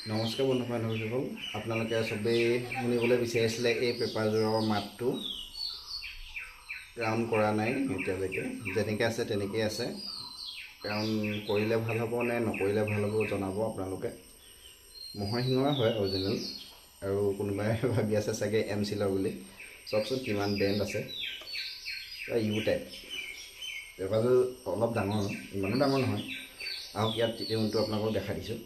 নমস্কাৰ বন্ধু বান্ধৱীসকল, আপোনালোকে চবেই শুনিবলৈ বিচাৰিছিলে এই পেপাৰযোৰৰ মাতটো। ৰাউণ্ড কৰা নাই এতিয়ালৈকে, যেনেকৈ আছে তেনেকেই আছে। ৰাউণ্ড কৰিলে ভাল হ'ব নে নকৰিলে ভাল হ'ব জনাব আপোনালোকে। মহৰ শিঙৰা হয় অৰিজিনেল, আৰু কোনোবাই ভাবি আছে চাগে এম চিলৰ বুলি। চাওকচোন কিমান বেণ্ড আছে, ইউ টাইপ। পেপাৰযোৰ অলপ ডাঙৰ, ইমানো ডাঙৰ নহয়। আহক ইয়াত টিউনটো আপোনালোকক দেখাই দিছোঁ।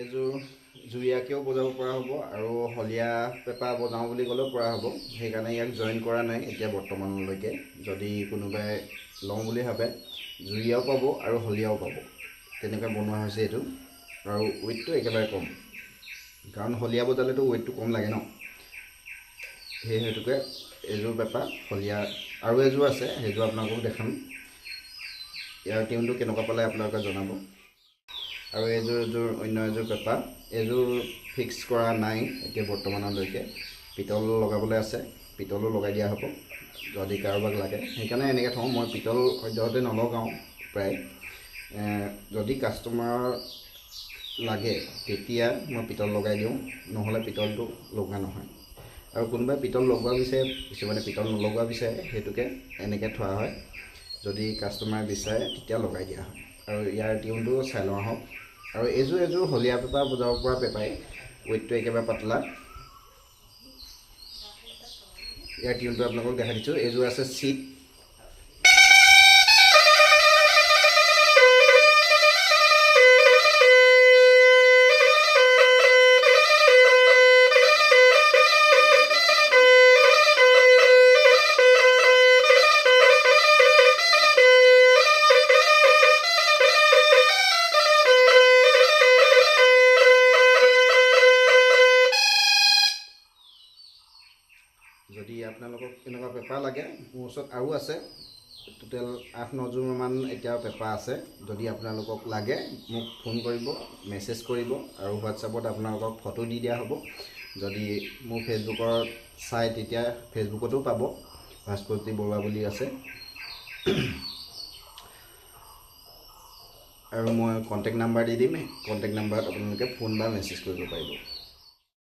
এইযোৰ জুৰীয়াকৈও বজাব পৰা হ'ব, আৰু হলীয়া পেপা বজাওঁ বুলি ক'লেও পৰা হ'ব। সেইকাৰণে ইয়াক জইন কৰা নাই এতিয়া বৰ্তমানলৈকে। যদি কোনোবাই লওঁ বুলি ভাবে জুৰীয়াও পাব আৰু হলীয়াও পাব, তেনেকৈ বনোৱা হৈছে এইটো। আৰু ৱেইটটো একেবাৰে কম, কাৰণ হলীয়া বজালেতো ৱেইটটো কম লাগে ন। সেই হেতুকে এইযোৰ পেপা হলীয়া। আৰু এযোৰ আছে, সেইযোৰ আপোনালোকক দেখাম। ইয়াৰ টিউনটো কেনেকুৱা পালে আপোনালোকে জনাব। আৰু এইযোৰ অন্য এযোৰ পেপা, এইযোৰ ফিক্স কৰা নাই এতিয়া বৰ্তমানলৈকে। পিতল লগাবলৈ আছে, পিতলো লগাই দিয়া হ'ব যদি কাৰোবাক লাগে। সেইকাৰণে এনেকৈ থওঁ, মই পিতল সদ্যহতে নলগাওঁ প্ৰায়। যদি কাষ্টমাৰ লাগে তেতিয়া মই পিতল লগাই দিওঁ, নহ'লে পিতলটো লগোৱা নহয়। আৰু কোনোবাই পিতল লগোৱা বিচাৰে, কিছুমানে পিতল নলগোৱা বিচাৰে, সেইটোকে এনেকৈ থোৱা হয়। যদি কাষ্টমাৰে বিচাৰে তেতিয়া লগাই দিয়া হয়। আৰু ইয়াৰ টিউনটো চাই লওঁ আহক। আৰু এযোৰ হলীয়া পেপা বজাব পৰা পেপাই, ৱেইটটো একেবাৰে পাতলা। ইয়াৰ টিউনটো আপোনালোকক দেখাই দিছোঁ। এইযোৰ আছে চিট। যদি আপোনালোকক এনেকুৱা পেপা লাগে, মোৰ ওচৰত আৰু আছে টোটেল 8-9যোৰমান এতিয়া পেপা আছে। যদি আপোনালোকক লাগে মোক ফোন কৰিব, মেছেজ কৰিব, আৰু হোৱাটছআপত আপোনালোকক ফটো দি দিয়া হ'ব। যদি মোৰ ফেচবুকৰ চাই তেতিয়া ফেচবুকতো পাব, ভাস্কৰজ্যোতি বৰুৱা বুলি আছে। আৰু মই কণ্টেক্ট নাম্বাৰ দি দিম, কণ্টেক্ট নাম্বাৰত আপোনালোকে ফোন বা মেছেজ কৰিব পাৰিব।